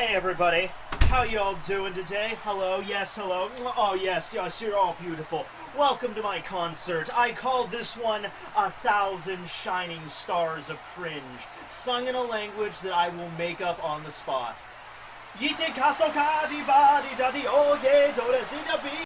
Hey everybody, how y'all doing today? Hello, yes, hello. Oh yes, yes, you're all beautiful. Welcome to my concert. I call this one 1,000 Shining Stars of Cringe, sung in a language that I will make up on the spot. Yite kasoka di ba di da di oge doresi bi.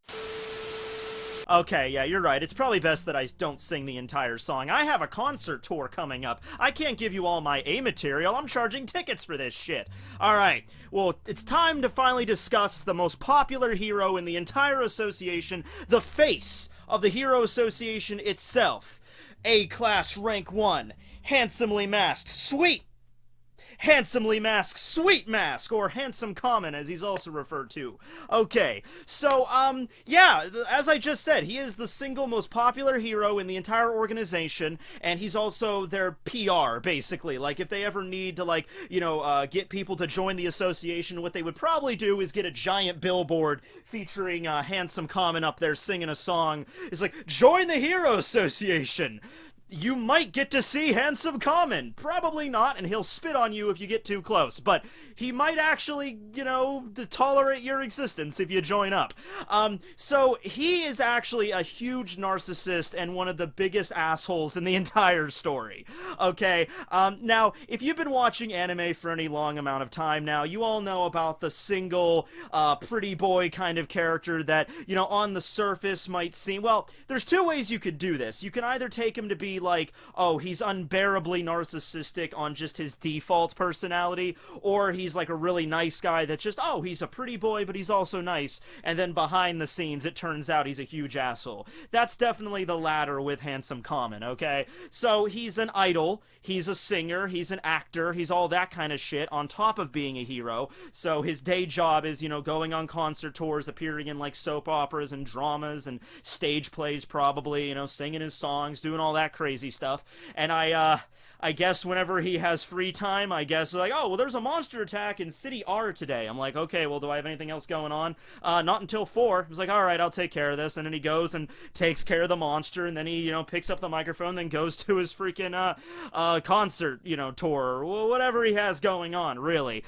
Okay, yeah, you're right. It's probably best that I don't sing the entire song. I have a concert tour coming up. I can't give you all my A material. I'm charging tickets for this shit. Alright, well, it's time to finally discuss the most popular hero in the entire association, the face of the Hero Association itself. A-Class Rank 1, handsomely masked, sweet! Handsomely masked Sweet Mask, or Handsome Kamen, as he's also referred to. Okay, so, yeah, as I just said, he is the single most popular hero in the entire organization, and he's also their PR, basically. Like, if they ever need to, like, you know, get people to join the association, what they would probably do is get a giant billboard featuring, Handsome Kamen up there singing a song. It's like, join the Hero Association! You might get to see Handsome Kamen. Probably not, and he'll spit on you if you get too close. But he might actually, you know, tolerate your existence if you join up. So he is actually a huge narcissist and one of the biggest assholes in the entire story. Okay, now, if you've been watching anime for any long amount of time now, you all know about the single, pretty boy kind of character that, you know, on the surface might seem... Well, there's two ways you could do this. You can either take him to be like, oh, he's unbearably narcissistic on just his default personality, or he's like a really nice guy that's just, oh, he's a pretty boy, but he's also nice, and then behind the scenes, it turns out he's a huge asshole. That's definitely the latter with Handsome Kamen, okay? So, he's an idol, he's a singer, he's an actor, he's all that kind of shit, on top of being a hero, so his day job is, you know, going on concert tours, appearing in, like, soap operas and dramas and stage plays, probably, you know, singing his songs, doing all that crazy stuff, and I guess whenever he has free time, I guess, like, oh, well, there's a monster attack in City R today. I'm like, okay, well, do I have anything else going on? Not until 4. I was like, alright, I'll take care of this, and then he goes and takes care of the monster, and then he, you know, picks up the microphone, then goes to his freaking, concert, you know, tour, or whatever he has going on, really.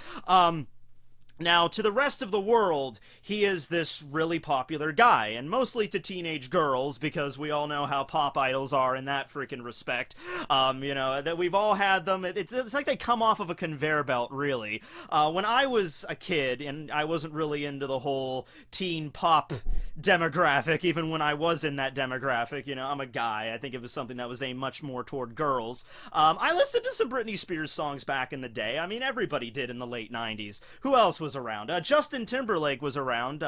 Now, to the rest of the world, he is this really popular guy, and mostly to teenage girls, because we all know how pop idols are in that freaking respect. You know, that we've all had them. It's like they come off of a conveyor belt, really. When I was a kid, and I wasn't really into the whole teen pop demographic, even when I was in that demographic, you know, I'm a guy. I think it was something that was aimed much more toward girls. I listened to some Britney Spears songs back in the day. I mean, everybody did in the late 90s. Who else was around? Justin Timberlake was around.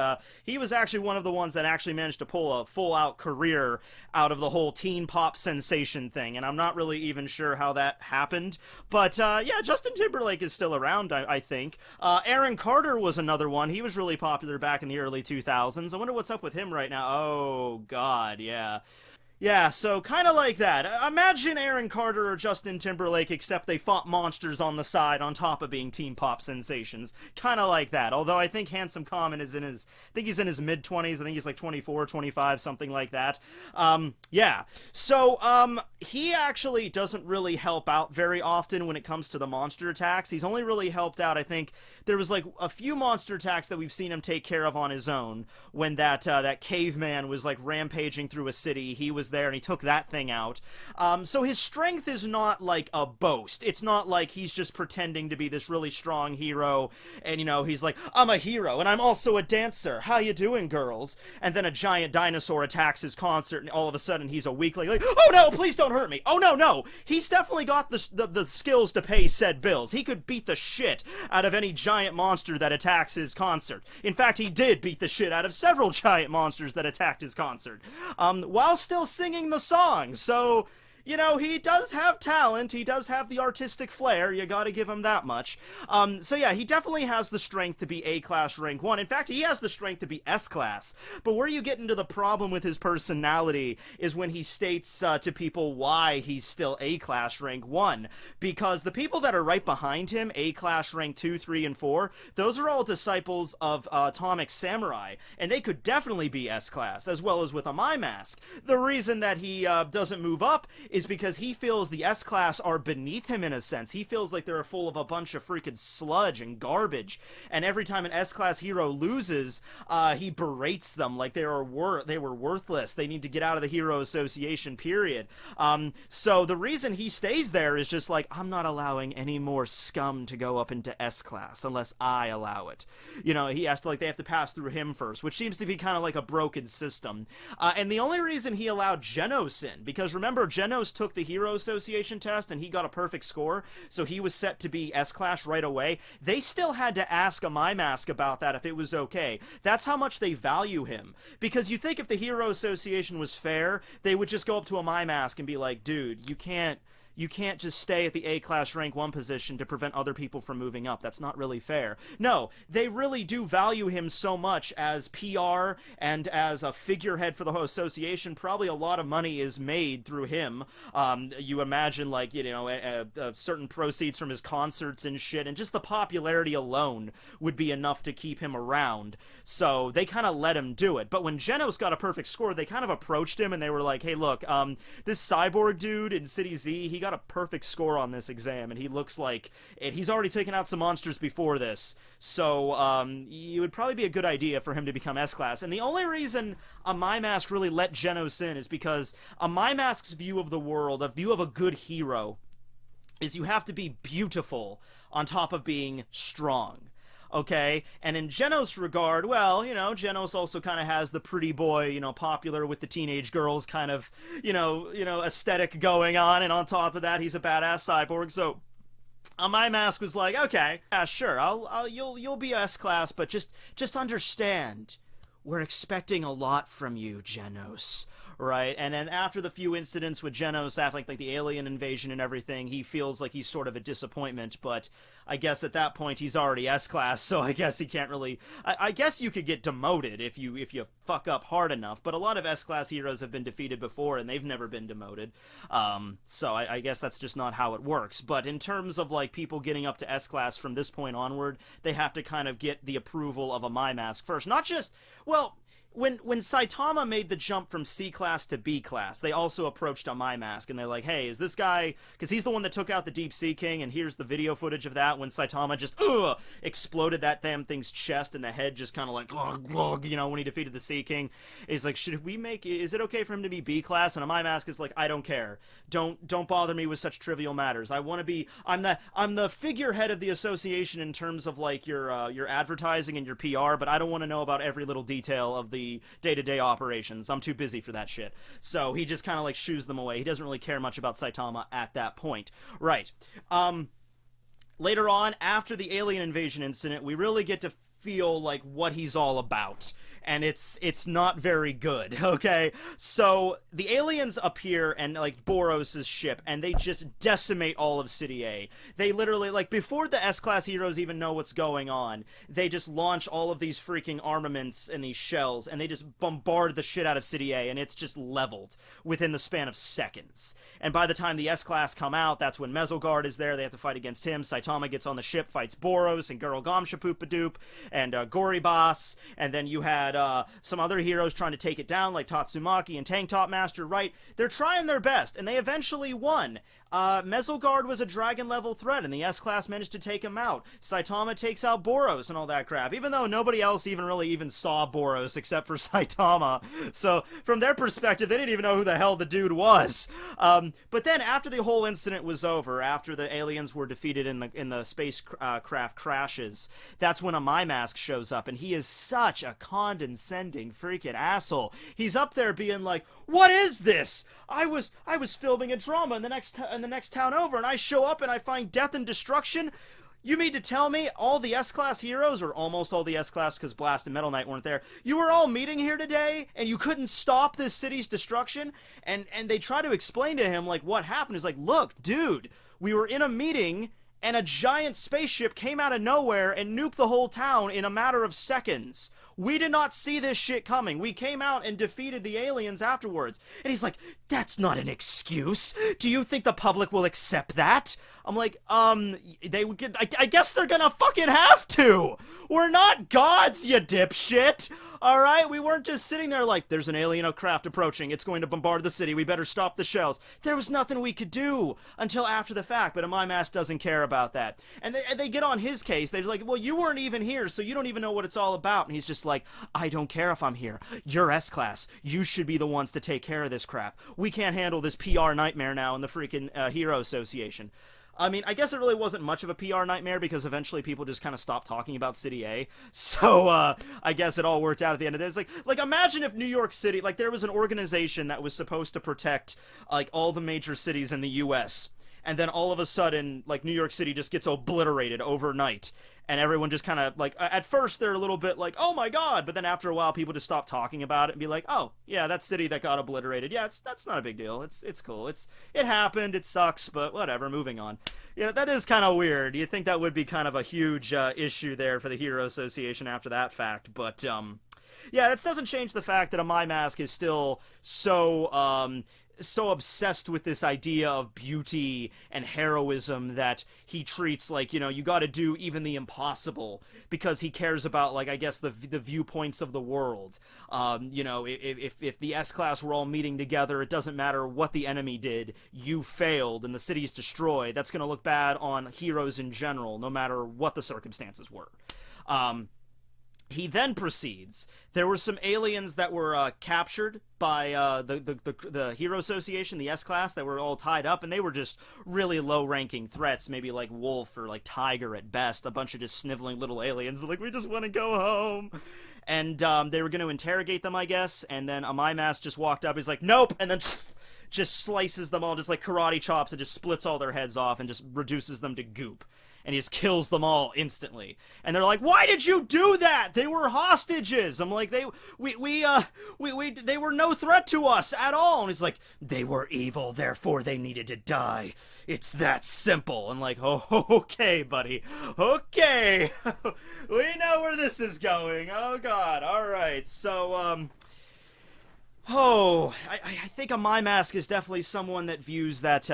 He was actually one of the ones that actually managed to pull a full-out career out of the whole teen pop sensation thing, and I'm not really even sure how that happened, but yeah, Justin Timberlake is still around, I think. Aaron Carter was another one. He was really popular back in the early 2000s. I wonder what's up with him right now. Oh, God, yeah. Yeah, so kind of like that. Imagine Aaron Carter or Justin Timberlake, except they fought monsters on the side on top of being teen pop sensations. Kind of like that. Although I think Handsome Kamen is in his, I think he's in his mid-20s. I think he's like 24, 25, something like that. Yeah. So, he actually doesn't really help out very often when it comes to the monster attacks. He's only really helped out, I think, there was like a few monster attacks that we've seen him take care of on his own. When that caveman was like rampaging through a city, he was there and he took that thing out. So his strength is not like a boast. It's not like he's just pretending to be this really strong hero and, you know, he's like, I'm a hero and I'm also a dancer. How you doing, girls? And then a giant dinosaur attacks his concert and all of a sudden he's a weakling, like, oh no, please don't hurt me. Oh no. He's definitely got the skills to pay said bills. He could beat the shit out of any giant monster that attacks his concert. In fact, he did beat the shit out of several giant monsters that attacked his concert. While still singing the song, so you know, he does have talent, he does have the artistic flair, you gotta give him that much. So yeah, he definitely has the strength to be A-Class Rank 1. In fact, he has the strength to be S-Class. But where you get into the problem with his personality is when he states to people why he's still A-Class Rank 1. Because the people that are right behind him, A-Class Rank 2, 3, and 4, those are all disciples of Atomic Samurai, and they could definitely be S-Class, as well as with Amai Mask. The reason that he doesn't move up is because he feels the S-Class are beneath him in a sense. He feels like they're full of a bunch of freaking sludge and garbage, and every time an S-Class hero loses, he berates them like they were worthless. They need to get out of the Hero Association, period. So the reason he stays there is just like, I'm not allowing any more scum to go up into S-Class unless I allow it. You know, he has to, like, they have to pass through him first, which seems to be kind of like a broken system. And the only reason he allowed Genos in, because remember, Genos took the Hero Association test and he got a perfect score, so he was set to be S-Class right away. They still had to ask Amai Mask about that if it was okay. That's how much they value him. Because you think if the Hero Association was fair, they would just go up to Amai Mask and be like, dude, you can't just stay at the A-Class rank 1 position to prevent other people from moving up. That's not really fair. No, they really do value him so much as PR and as a figurehead for the whole association. Probably a lot of money is made through him. You imagine, like, you know, certain proceeds from his concerts and shit, and just the popularity alone would be enough to keep him around. So they kind of let him do it. But when Genos got a perfect score, they kind of approached him and they were like, hey, look, this cyborg dude in City Z, he got a perfect score on this exam, and he looks like he's already taken out some monsters before this, so it would probably be a good idea for him to become S-Class. And the only reason Amai Mask really let Genos in is because Amai Mask's view of the world, a view of a good hero, is you have to be beautiful on top of being strong. Okay, and in Genos' regard, well, you know, Genos also kind of has the pretty boy, you know, popular with the teenage girls kind of, you know, aesthetic going on, and on top of that, he's a badass cyborg, so Amai Mask was like, okay, yeah, sure, you'll be S-Class, but just understand, we're expecting a lot from you, Genos. Right, and then after the few incidents with Genos, after like the alien invasion and everything, he feels like he's sort of a disappointment, but I guess at that point he's already S-Class, so I guess he can't really... I guess you could get demoted if you fuck up hard enough, but a lot of S-Class heroes have been defeated before, and they've never been demoted, so I guess that's just not how it works. But in terms of, like, people getting up to S-Class from this point onward, they have to kind of get the approval of Amai Mask first. Not just... well... When Saitama made the jump from C-Class to B-Class, they also approached Amai Mask, and they're like, hey, is this guy... because he's the one that took out the Deep Sea King, and here's the video footage of that when Saitama just, exploded that damn thing's chest, and the head just kind of like, you know, when he defeated the Sea King. He's like, should we make... is it okay for him to be B-Class? And Amai Mask is like, I don't care. Don't bother me with such trivial matters. I want to be... I'm the figurehead of the association in terms of, like, your advertising and your PR, but I don't want to know about every little detail of the day-to-day operations. I'm too busy for that shit. So he just kind of like shoos them away. He doesn't really care much about Saitama at that point. Right. Later on, after the alien invasion incident, we really get to feel like what he's all about. And it's not very good, okay? So, the aliens appear and, like, Boros' ship, and they just decimate all of City A. They literally, like, before the S-Class heroes even know what's going on, they just launch all of these freaking armaments and these shells, and they just bombard the shit out of City A, and it's just leveled within the span of seconds. And by the time the S-Class come out, that's when Mezzalguard is there, they have to fight against him, Saitama gets on the ship, fights Boros, and Girl Gomsha and Gorybas, and then you had some other heroes trying to take it down, like Tatsumaki and Tank Top Master, right? They're trying their best, and they eventually won. Mezzalguard was a dragon-level threat, and the S-Class managed to take him out. Saitama takes out Boros and all that crap, even though nobody else even saw Boros except for Saitama. So, from their perspective, they didn't even know who the hell the dude was. But then, after the whole incident was over, after the aliens were defeated in the spacecraft crashes, that's when Amai Mask shows up, and he is such a condescending freaking asshole. He's up there being like, what is this? I was filming a drama in the next town over, and I show up and I find death and destruction. You mean to tell me all the S-Class heroes, or almost all the S-Class because Blast and Metal Knight weren't there, you were all meeting here today and you couldn't stop this city's destruction? And they try to explain to him, like, what happened. Is like, look, dude, we were in a meeting and a giant spaceship came out of nowhere and nuked the whole town in a matter of seconds. We did not see this shit coming. We came out and defeated the aliens afterwards. And he's like, that's not an excuse. Do you think the public will accept that? I'm like, I guess they're gonna fucking have to. We're not gods, you dipshit. All right, we weren't just sitting there like, there's an alien craft approaching. It's going to bombard the city. We better stop the shells. There was nothing we could do until after the fact, but Amai Mask doesn't care about that. And they get on his case. They're like, well, you weren't even here, so you don't even know what it's all about. And he's just like, I don't care if I'm here. You're S-Class. You should be the ones to take care of this crap. We can't handle this PR nightmare now in the freaking Hero Association. I mean, I guess it really wasn't much of a PR nightmare because eventually people just kind of stopped talking about City A. So, I guess it all worked out at the end of the day. It's like imagine if New York City, like, there was an organization that was supposed to protect, like, all the major cities in the U.S., and then all of a sudden, like, New York City just gets obliterated overnight. And everyone just kind of, like, at first they're a little bit like, oh my god, but then after a while people just stop talking about it and be like, oh, yeah, that city that got obliterated, yeah, that's not a big deal, it's cool, it happened, it sucks, but whatever, moving on. Yeah, that is kind of weird. You'd think that would be kind of a huge issue there for the Hero Association after that fact, but, yeah, this doesn't change the fact that Amai Mask is still so obsessed with this idea of beauty and heroism that he treats like, you know, you gotta do even the impossible because he cares about, like, I guess the viewpoints of the world. You know, if the S-Class were all meeting together, it doesn't matter what the enemy did, you failed and the city's destroyed. That's gonna look bad on heroes in general, no matter what the circumstances were. He then proceeds. There were some aliens that were captured by the Hero Association, the S-Class, that were all tied up, and they were just really low-ranking threats, maybe like Wolf or like Tiger at best, a bunch of just sniveling little aliens, like, we just want to go home. And they were going to interrogate them, I guess, and then Amai Mask just walked up, he's like, nope, and then just slices them all, just like karate chops, and just splits all their heads off and just reduces them to goop. And he just kills them all instantly. And they're like, why did you do that? They were hostages. I'm like, they were no threat to us at all. And he's like, they were evil, therefore they needed to die. It's that simple. And like, oh, okay, buddy. Okay. We know where this is going. Oh, God. All right. So, I think Amai Mask is definitely someone that views that,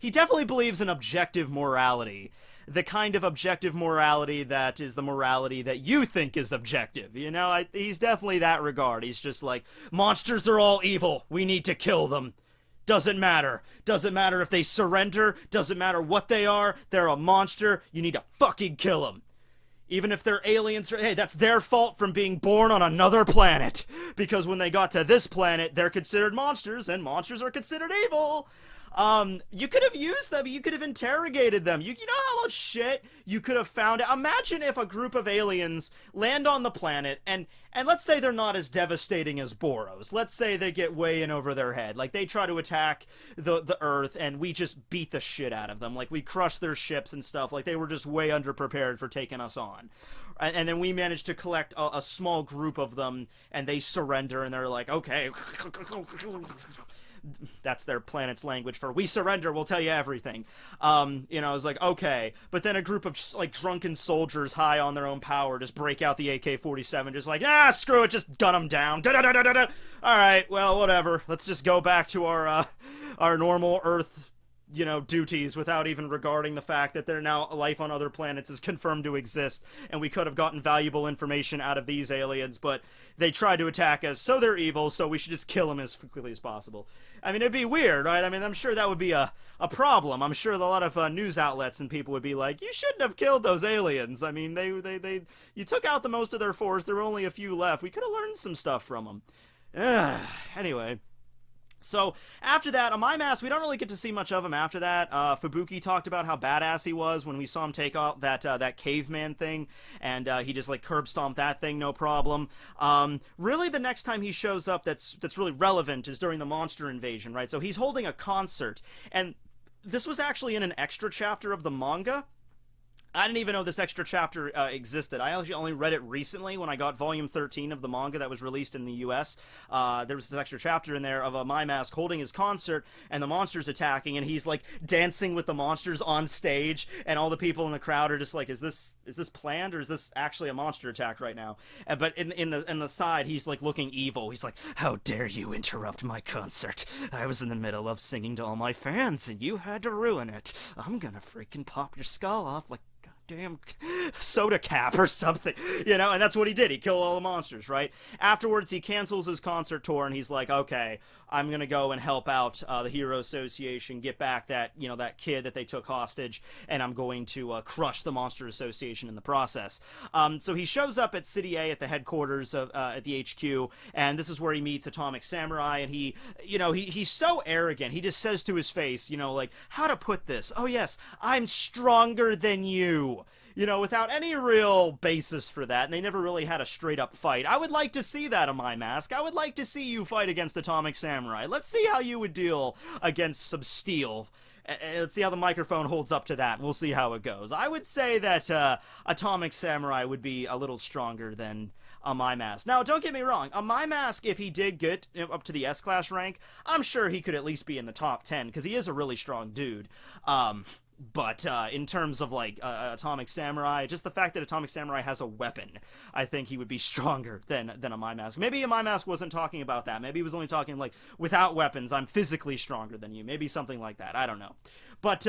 he definitely believes in objective morality. The kind of objective morality that is the morality that you think is objective. You know, he's definitely that regard. He's just like, monsters are all evil. We need to kill them. Doesn't matter. Doesn't matter if they surrender. Doesn't matter what they are. They're a monster. You need to fucking kill them. Even if they're aliens, hey, that's their fault from being born on another planet. Because when they got to this planet, they're considered monsters, and monsters are considered evil. You could have used them, you could have interrogated them, you know how much shit you could have found. Imagine if a group of aliens land on the planet, and let's say they're not as devastating as Boros. Let's say they get way in over their head, like they try to attack the Earth, and we just beat the shit out of them, like we crushed their ships and stuff, like they were just way underprepared for taking us on. And then we managed to collect a small group of them, and they surrender, and they're like, okay, that's their planet's language for, we surrender, we'll tell you everything. You know, it's like, okay. But then a group of, like, drunken soldiers high on their own power just break out the AK-47, just like, screw it, just gun them down. Alright, well, whatever. Let's just go back to our normal Earth, you know, duties without even regarding the fact that there now life on other planets is confirmed to exist, and we could have gotten valuable information out of these aliens, but they tried to attack us, so they're evil, so we should just kill them as quickly as possible. I mean, it'd be weird, right? I mean, I'm sure that would be a problem. I'm sure a lot of news outlets and people would be like, you shouldn't have killed those aliens. I mean, you took out the most of their force, there were only a few left. We could have learned some stuff from them. Anyway. So, after that, Amai Mask, we don't really get to see much of him after that. Fubuki talked about how badass he was when we saw him take off that caveman thing, and he just, like, curb stomped that thing, no problem. Really, the next time he shows up that's really relevant is during the monster invasion, right? So he's holding a concert, and this was actually in an extra chapter of the manga. I didn't even know this extra chapter existed. I actually only read it recently when I got volume 13 of the manga that was released in the US. There was this extra chapter in there of Amai Mask holding his concert and the monsters attacking, and he's like dancing with the monsters on stage, and all the people in the crowd are just like, is this planned, or is this actually a monster attack right now? But in the side, he's like looking evil. He's like, how dare you interrupt my concert? I was in the middle of singing to all my fans and you had to ruin it. I'm gonna freaking pop your skull off like goddamn soda cap or something, you know, and that's what he did. He killed all the monsters, right? Afterwards, he cancels his concert tour, and he's like, okay, I'm gonna go and help out the Hero Association, get back that, you know, that kid that they took hostage, and I'm going to crush the Monster Association in the process. So he shows up at City A at the headquarters of at the HQ, and this is where he meets Atomic Samurai, and he, you know, he's so arrogant. He just says to his face, you know, like, how to put this? Oh yes, I'm stronger than you. You know, without any real basis for that, and they never really had a straight-up fight. I would like to see that, Amai Mask. I would like to see you fight against Atomic Samurai. Let's see how you would deal against some steel. Let's see how the microphone holds up to that, and we'll see how it goes. I would say that Atomic Samurai would be a little stronger than Amai Mask. Now, don't get me wrong. Amai Mask, if he did get up to the S-Class rank, I'm sure he could at least be in the top 10, because he is a really strong dude. But in terms of, like, Atomic Samurai, just the fact that Atomic Samurai has a weapon, I think he would be stronger than Amai Mask. Maybe Amai Mask wasn't talking about that. Maybe he was only talking, like, without weapons, I'm physically stronger than you. Maybe something like that. I don't know. But,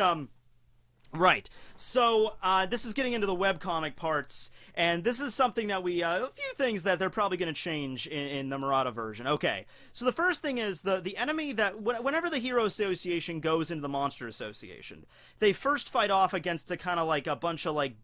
right, so this is getting into the webcomic parts, and this is something that we, a few things that they're probably going to change in the Murata version. Okay, so the first thing is the enemy that, whenever the Hero Association goes into the Monster Association, they first fight off against a kind of like a bunch of like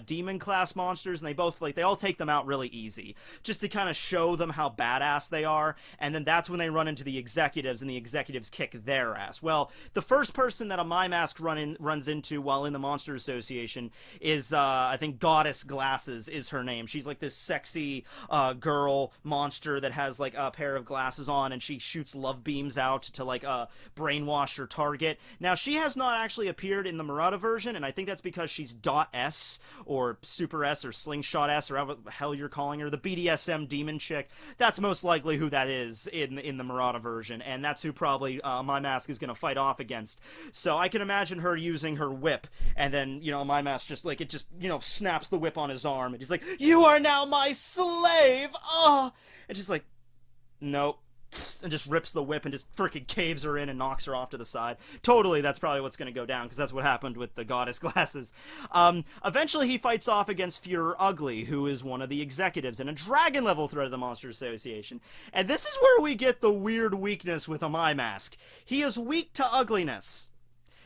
demon class monsters, and they all take them out really easy, just to kind of show them how badass they are, and then that's when they run into the executives, and the executives kick their ass. Well, the first person that Amai Mask runs into while in the Monster Association is, I think Goddess Glasses is her name. She's like this sexy girl monster that has like a pair of glasses on, and she shoots love beams out to like brainwash her target. Now, she has not actually appeared in the Murata version, and I think that's because she's .S, or Super S, or Slingshot S, or whatever the hell you're calling her, the BDSM demon chick. That's most likely who that is in the Murata version, and that's who probably My Mask is going to fight off against. So I can imagine her using her whip, and then, you know, My Mask just, like, it just, you know, snaps the whip on his arm, and he's like, you are now my slave! Oh! And she's like, nope. And just rips the whip and just freaking caves her in and knocks her off to the side. Totally, that's probably what's going to go down, because that's what happened with the Goddess Glasses. Eventually, he fights off against Führer Ugly, who is one of the executives and a dragon-level threat of the Monster Association. And this is where we get the weird weakness with Amai Mask. He is weak to ugliness.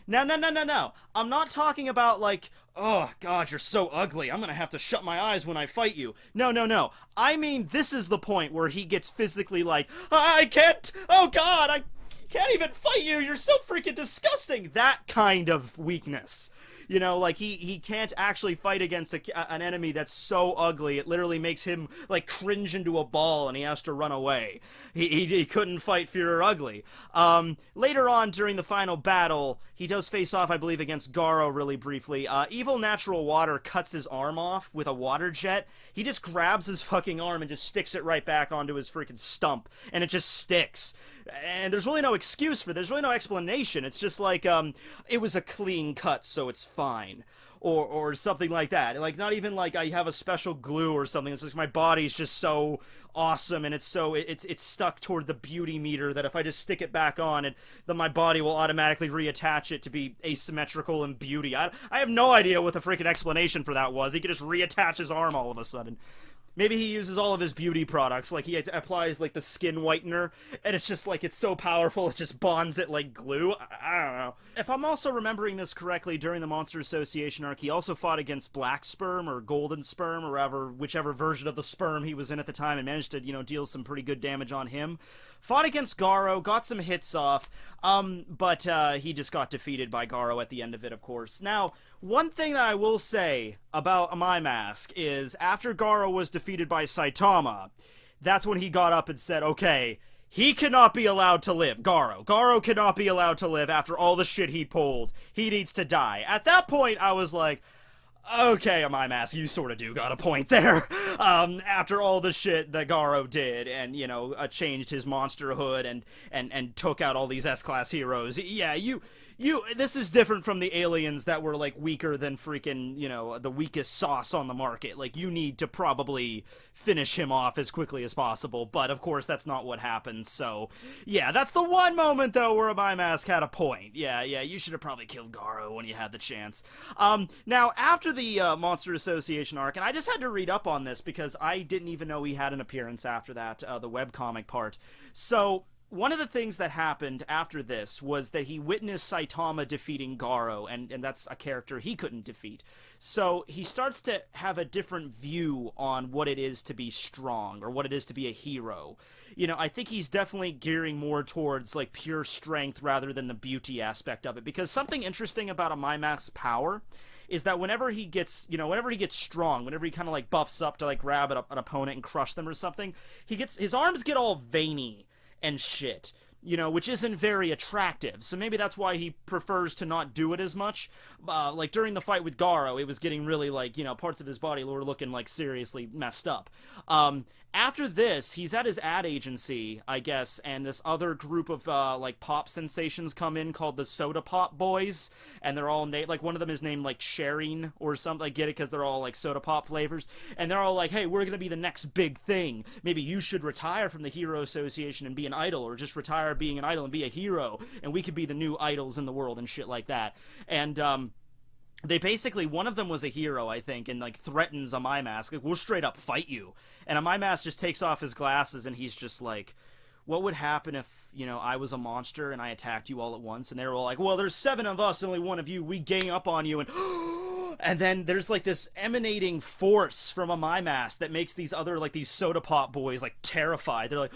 No. I'm not talking about, like, oh, God, you're so ugly, I'm gonna have to shut my eyes when I fight you. No. I mean, this is the point where he gets physically like, I can't, oh, God, I can't even fight you, you're so freaking disgusting. That kind of weakness. You know, like, he can't actually fight against an enemy that's so ugly, it literally makes him, like, cringe into a ball, and he has to run away. He couldn't fight Führer Ugly. Later on, during the final battle, he does face off, I believe, against Garo really briefly. Evil Natural Water cuts his arm off with a water jet. He just grabs his fucking arm and just sticks it right back onto his freaking stump, and it just sticks. And there's really no excuse for it. There's really no explanation. It's just like, it was a clean cut, so it's fine. Or something like that. Like, not even like I have a special glue or something. It's just my body's just so awesome, and it's stuck toward the beauty meter that if I just stick it back on, then my body will automatically reattach it to be asymmetrical in beauty. I have no idea what the freaking explanation for that was. He could just reattach his arm all of a sudden. Maybe he uses all of his beauty products, like he applies, like, the skin whitener, and it's just, like, it's so powerful, it just bonds it like glue. I don't know. If I'm also remembering this correctly, during the Monster Association arc, he also fought against Black Sperm, or Golden Sperm, or whichever version of the sperm he was in at the time, and managed to, you know, deal some pretty good damage on him. Fought against Garo, got some hits off, but he just got defeated by Garo at the end of it, of course. Now, one thing that I will say about Amai Mask is, after Garo was defeated by Saitama, that's when he got up and said, okay, he cannot be allowed to live. Garo cannot be allowed to live after all the shit he pulled. He needs to die. At that point, I was like, okay, Amai Mask, you sort of do got a point there. After all the shit that Garo did, and, you know, changed his monsterhood and took out all these S-Class heroes, yeah, this is different from the aliens that were, like, weaker than freaking, you know, the weakest sauce on the market. Like, you need to probably finish him off as quickly as possible, but, of course, that's not what happened, so, yeah, that's the one moment, though, where Amai Mask had a point. Yeah, you should have probably killed Garo when you had the chance. Now, after after the Monster Association arc, and I just had to read up on this because I didn't even know he had an appearance after that, the webcomic part. So one of the things that happened after this was that he witnessed Saitama defeating Garo, and that's a character he couldn't defeat. So he starts to have a different view on what it is to be strong, or what it is to be a hero. You know, I think he's definitely gearing more towards, like, pure strength rather than the beauty aspect of it. Because something interesting about Amai Mask's power is that whenever he gets strong, whenever he kind of, like, buffs up to, like, grab an opponent and crush them or something, his arms get all veiny and shit, you know, which isn't very attractive. So maybe that's why he prefers to not do it as much. Like, during the fight with Garo, it was getting really, like, you know, parts of his body were looking, like, seriously messed up. After this, he's at his ad agency, I guess, and this other group of, like, pop sensations come in called the Soda Pop Boys, and they're all, like, one of them is named, like, Sharing or something. I get it, because they're all, like, soda pop flavors, and they're all like, hey, we're gonna be the next big thing. Maybe you should retire from the Hero Association and be an idol, or just retire being an idol and be a hero, and we could be the new idols in the world and shit like that. And, they basically, one of them was a hero, I think, and, like, threatens Amai Mask. Like, we'll straight up fight you. And Amai Mask just takes off his glasses, and he's just like, what would happen if, you know, I was a monster and I attacked you all at once? And they were all like, well, there's 7 of us, only 1 of you. We gang up on you, and... And then there's, like, this emanating force from Amai Mask that makes these other, like, these soda pop boys, like, terrified. They're like,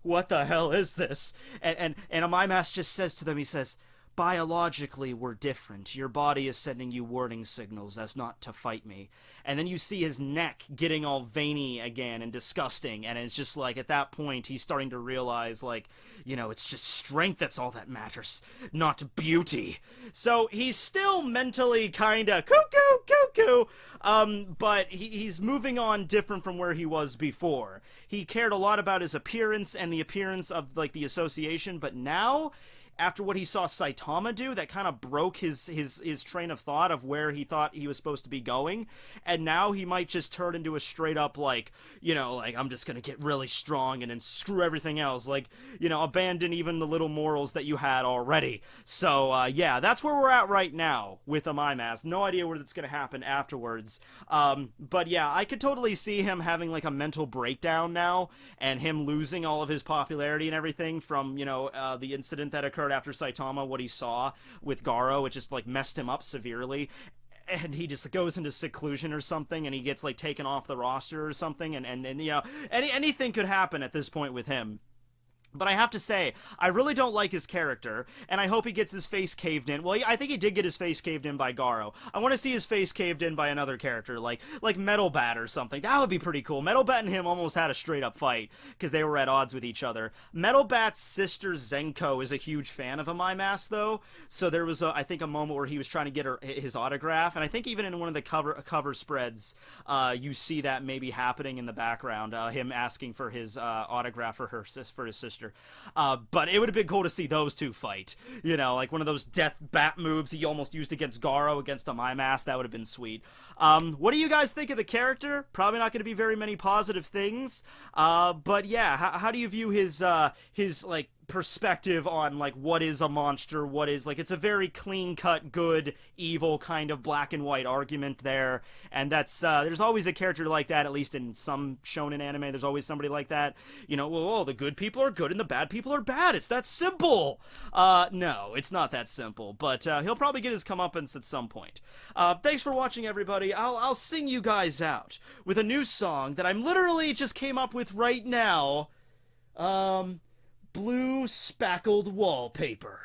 what the hell is this? And Amai Mask just says to them, he says, biologically, we're different. Your body is sending you warning signals as not to fight me. And then you see his neck getting all veiny again and disgusting, and it's just like, at that point, he's starting to realize, like, you know, it's just strength that's all that matters, not beauty. So he's still mentally kinda cuckoo, but he's moving on different from where he was before. He cared a lot about his appearance and the appearance of, like, the association, but now, after what he saw Saitama do, that kind of broke his train of thought of where he thought he was supposed to be going, and now he might just turn into a straight up, like, you know, like, I'm just gonna get really strong and then screw everything else, like, you know, abandon even the little morals that you had already. So, yeah, that's where we're at right now with Amai Mask. No idea where that's gonna happen afterwards, but yeah, I could totally see him having, like, a mental breakdown now, and him losing all of his popularity and everything from, you know, the incident that occurred after Saitama, what he saw with Garo. It just, like, messed him up severely, and he just goes into seclusion or something, and he gets, like, taken off the roster or something, and you know, anything could happen at this point with him. But I have to say, I really don't like his character, and I hope he gets his face caved in. Well, I think he did get his face caved in by Garo. I want to see his face caved in by another character, like Metal Bat or something. That would be pretty cool. Metal Bat and him almost had a straight-up fight, because they were at odds with each other. Metal Bat's sister, Zenko, is a huge fan of Amai Mask, though, so there was, I think, a moment where he was trying to get his autograph, and I think even in one of the cover spreads, you see that maybe happening in the background, him asking for his autograph for his sister. But it would have been cool to see those two fight. You know, like one of those death bat moves he almost used against Garo against Amai Mask. That would have been sweet. What do you guys think of the character? Probably not going to be very many positive things. But yeah, how do you view his like, perspective on, like, what is a monster, what is, like, it's a very clean-cut, good, evil kind of black and white argument there, and that's, there's always a character like that, at least in some shonen anime, there's always somebody like that, you know, well, the good people are good and the bad people are bad, it's that simple! No, it's not that simple, but, he'll probably get his comeuppance at some point. Thanks for watching, everybody. I'll sing you guys out with a new song that I'm literally just came up with right now, Blue Spackled Wallpaper.